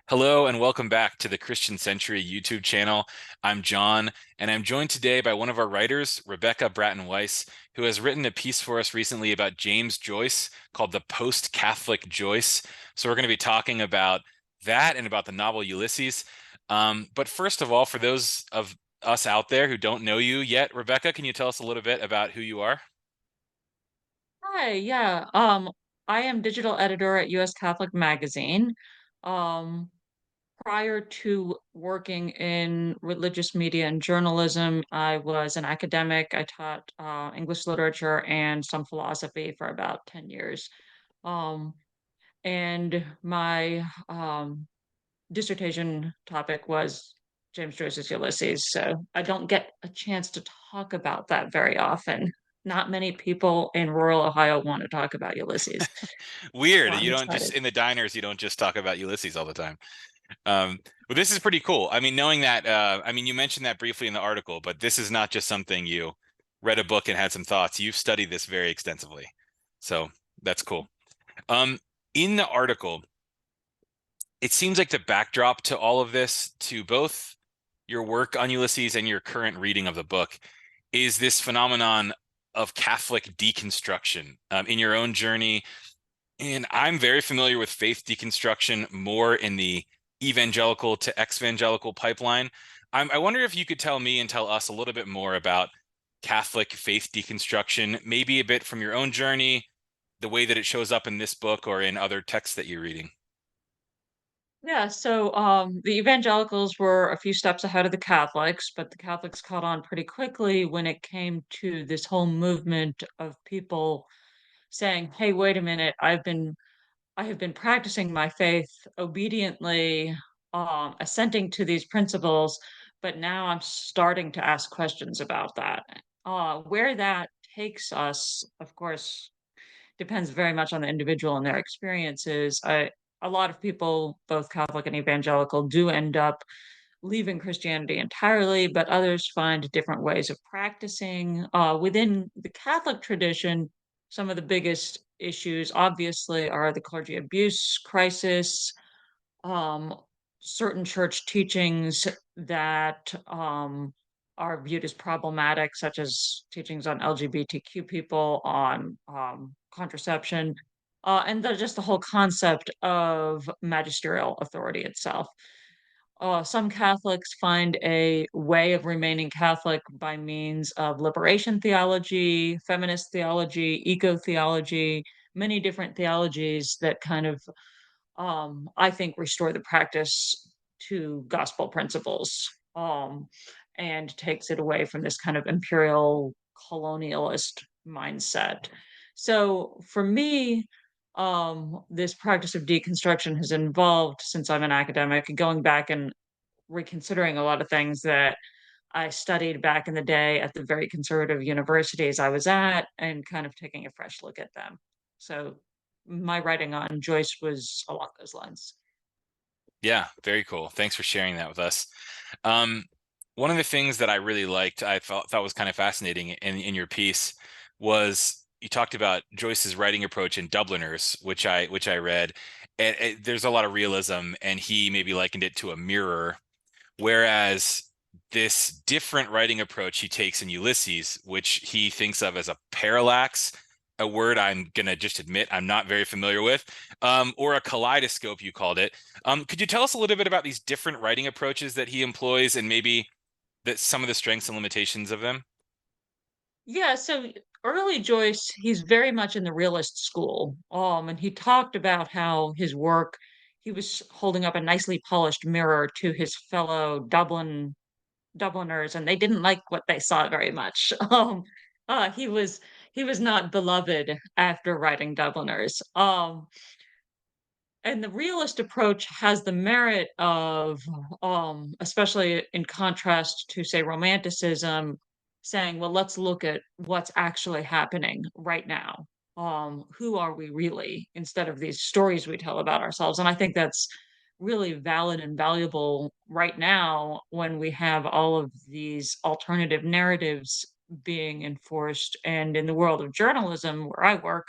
Hello and welcome back to the Christian Century YouTube channel. I'm John, and I'm joined today by one of our writers, Rebecca Bratten Weiss, who has written a piece for us recently about James Joyce called The Post-Catholic Joyce. So we're going to be talking about that and about the novel Ulysses. But first of all, for those of us out there who don't know you yet, Rebecca, can you tell us a little bit about who you are? Hi, yeah. I am digital editor at US Catholic Magazine. Um, Prior to working in religious media and journalism, I was an academic. I taught English literature and some philosophy for about 10 years. Um, and my dissertation topic was James Joyce's Ulysses. So I don't get a chance to talk about that very often. Not many people in rural Ohio want to talk about Ulysses. So Weird. I'm You don't excited. just in the diners, you don't just talk about Ulysses all the time. Well, this is pretty cool. I mean, knowing that, I mean, you mentioned that briefly in the article, but this is not just something you read a book and had some thoughts. You've studied this very extensively. So that's cool. Um, in the article, it seems like the backdrop to all of this, to both your work on Ulysses and your current reading of the book, is this phenomenon of Catholic deconstruction in your own journey. And I'm very familiar with faith deconstruction more in the evangelical to evangelical pipeline. I wonder if you could tell me and tell us a little bit more about Catholic faith deconstruction, maybe a bit from your own journey, the way that it shows up in this book or in other texts that you're reading. Yeah, so the evangelicals were a few steps ahead of the Catholics, but the Catholics caught on pretty quickly when it came to this whole movement of people saying, "Hey, wait a minute, I have been practicing my faith obediently, assenting to these principles, but now I'm starting to ask questions about that." Where that takes us, of course, depends very much on the individual and their experiences. A lot of people, both Catholic and evangelical, do end up leaving Christianity entirely, but others find different ways of practicing. Within the Catholic tradition, some of the biggest issues, obviously, are the clergy abuse crisis, um, certain church teachings that are viewed as problematic, such as teachings on LGBTQ people, on contraception, and just the whole concept of magisterial authority itself. Some Catholics find a way of remaining Catholic by means of liberation theology, feminist theology, eco theology, many different theologies that kind of, I think, restore the practice to gospel principles, and takes it away from this kind of imperial colonialist mindset. So for me, this practice of deconstruction has involved, since I'm an academic, going back and reconsidering a lot of things that I studied back in the day at the very conservative universities I was at and kind of taking a fresh look at them. So my writing on Joyce was along those lines. Yeah, very cool. Thanks for sharing that with us. Um, One of the things that I really liked, I thought was kind of fascinating in your piece was you talked about Joyce's writing approach in Dubliners, which I read. And there's a lot of realism, and he maybe likened it to a mirror, whereas this different writing approach he takes in Ulysses, which he thinks of as a parallax, a word I'm gonna just admit I'm not very familiar with, or a kaleidoscope, you called it. Could you tell us a little bit about these different writing approaches that he employs and maybe that some of the strengths and limitations of them? Yeah, so early Joyce, he's very much in the realist school. And he talked about how his work, he was holding up a nicely polished mirror to his fellow Dubliners, and they didn't like what they saw very much. Uh, he was he was not beloved after writing Dubliners. And the realist approach has the merit of, especially in contrast to, say, romanticism, saying, well, let's look at what's actually happening right now. Who are we really, instead of these stories we tell about ourselves? And I think that's really valid and valuable right now when we have all of these alternative narratives being enforced. And in the world of journalism, where I work,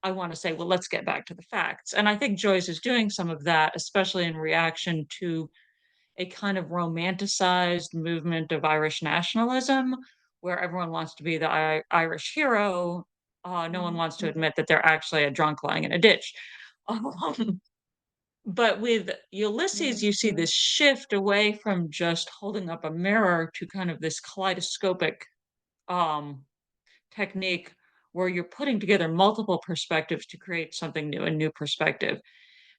I want to say, well, let's get back to the facts. And I think Joyce is doing some of that, especially in reaction to a kind of romanticized movement of Irish nationalism, where everyone wants to be the Irish hero. No one wants to admit that they're actually a drunk lying in a ditch. Um, but with Ulysses, you see this shift away from just holding up a mirror to kind of this kaleidoscopic um, technique where you're putting together multiple perspectives to create something new, a new perspective.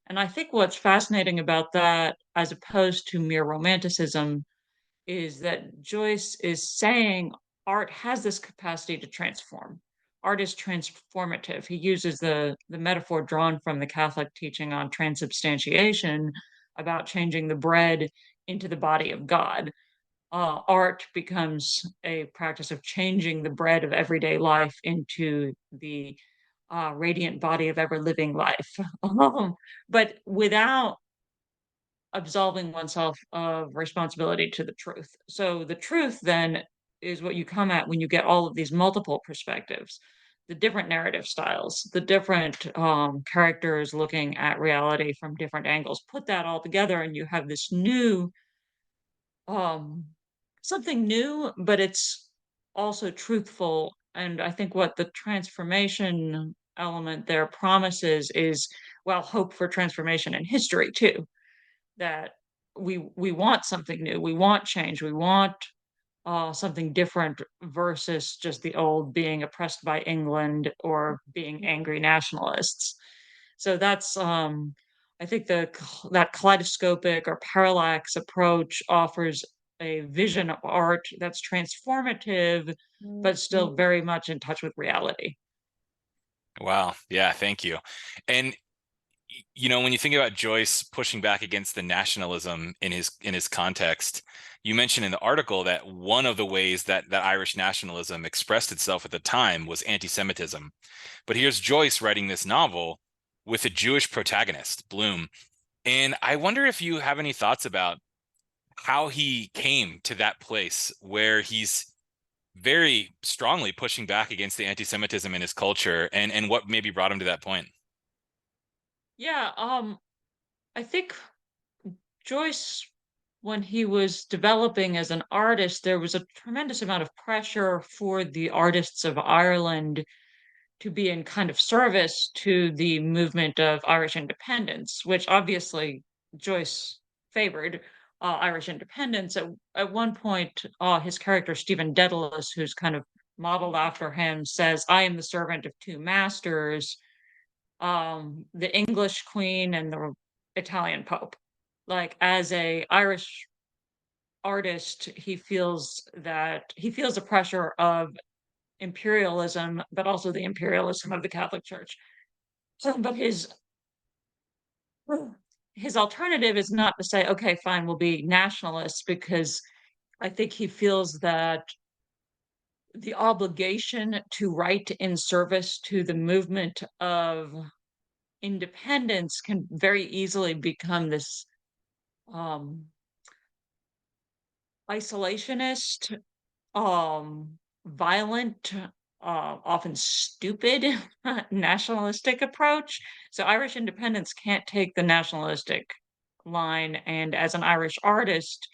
And I think what's fascinating about that, as opposed to mere romanticism, is that Joyce is saying art has this capacity to transform. Art is transformative. He uses the metaphor drawn from the Catholic teaching on transubstantiation about changing the bread into the body of God. Art becomes a practice of changing the bread of everyday life into the radiant body of ever living life. But without absolving oneself of responsibility to the truth. So the truth then is what you come at when you get all of these multiple perspectives, the different narrative styles, the different characters looking at reality from different angles. Put that all together, and you have this new um, something new, but it's also truthful. And I think what the transformation element there promises is, well, hope for transformation in history too, that we want something new, we want change, we want something different versus just the old being oppressed by England or being angry nationalists. So that's I think that kaleidoscopic or parallax approach offers a vision of art that's transformative, but still very much in touch with reality. Wow. Yeah, thank you. And when you think about Joyce pushing back against the nationalism in his context, you mentioned in the article that one of the ways that Irish nationalism expressed itself at the time was anti-Semitism. But here's Joyce writing this novel with a Jewish protagonist, Bloom. And I wonder if you have any thoughts about how he came to that place where he's very strongly pushing back against the anti-Semitism in his culture, and what maybe brought him to that point. Yeah, I think Joyce, when he was developing as an artist, there was a tremendous amount of pressure for the artists of Ireland to be in kind of service to the movement of Irish independence, which obviously Joyce favored Irish independence. At one point, his character, Stephen Dedalus, who's kind of modeled after him, says, I am the servant of two masters, the English queen and the Italian pope. Like, as a Irish artist, he feels the pressure of imperialism, but also the imperialism of the Catholic Church. So, but his alternative is not to say, okay, fine, we'll be nationalists, because I think he feels that the obligation to write in service to the movement of independence can very easily become this um, isolationist, violent, often stupid nationalistic approach. So Irish independence can't take the nationalistic line. And as an Irish artist,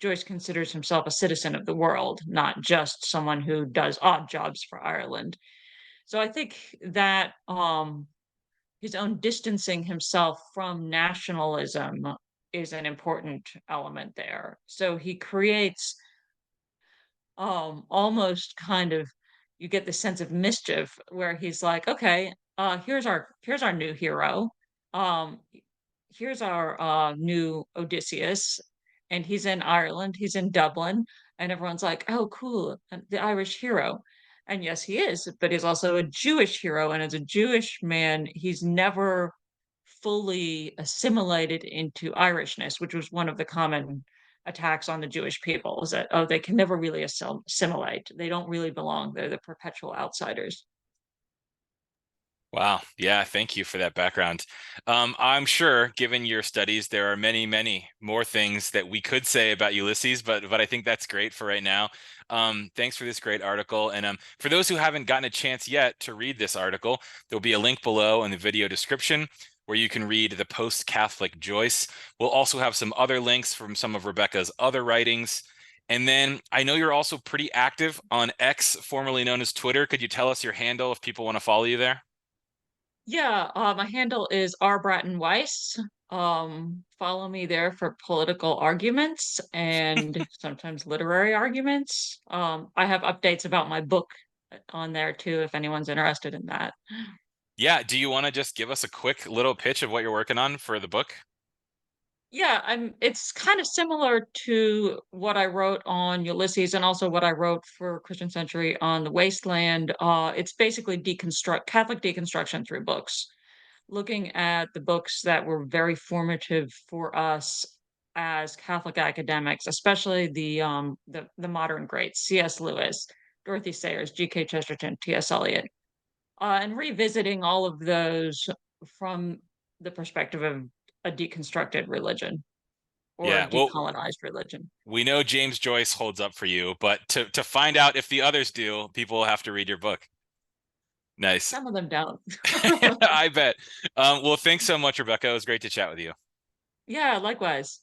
Joyce considers himself a citizen of the world, not just someone who does odd jobs for Ireland. So I think that his own distancing himself from nationalism is an important element there. So he creates almost kind of, you get the sense of mischief where he's like, okay, here's our new hero. Um here's our new Odysseus, and he's in Ireland, he's in Dublin, and everyone's like, oh cool, the Irish hero. And yes, he is, but he's also a Jewish hero, and as a Jewish man, he's never fully assimilated into Irishness, which was one of the common attacks on the Jewish people, is that, oh, they can never really assimilate. They don't really belong. They're the perpetual outsiders. Wow. Yeah, thank you for that background. I'm sure, given your studies, there are many, many more things that we could say about Ulysses, but I think that's great for right now. Thanks for this great article. And for those who haven't gotten a chance yet to read this article, there'll be a link below in the video description where you can read the post-Catholic Joyce. We'll also have some other links from some of Rebecca's other writings. And then I know you're also pretty active on X, formerly known as Twitter. Could you tell us your handle if people want to follow you there? Yeah, my handle is rbrattenweiss. Follow me there for political arguments and sometimes literary arguments. I have updates about my book on there too, if anyone's interested in that. Yeah, do you want to just give us a quick little pitch of what you're working on for the book? Yeah, it's kind of similar to what I wrote on Ulysses and also what I wrote for Christian Century on the Wasteland. It's basically Catholic deconstruction through books, looking at the books that were very formative for us as Catholic academics, especially the modern greats, C.S. Lewis, Dorothy Sayers, G.K. Chesterton, T.S. Eliot, and revisiting all of those from the perspective of a deconstructed religion or a Yeah, well, decolonized religion. we know James Joyce holds up for you, but to find out if the others do, people will have to read your book. Nice. Some of them don't. I bet. Well, thanks so much, Rebecca. It was great to chat with you. Yeah, likewise.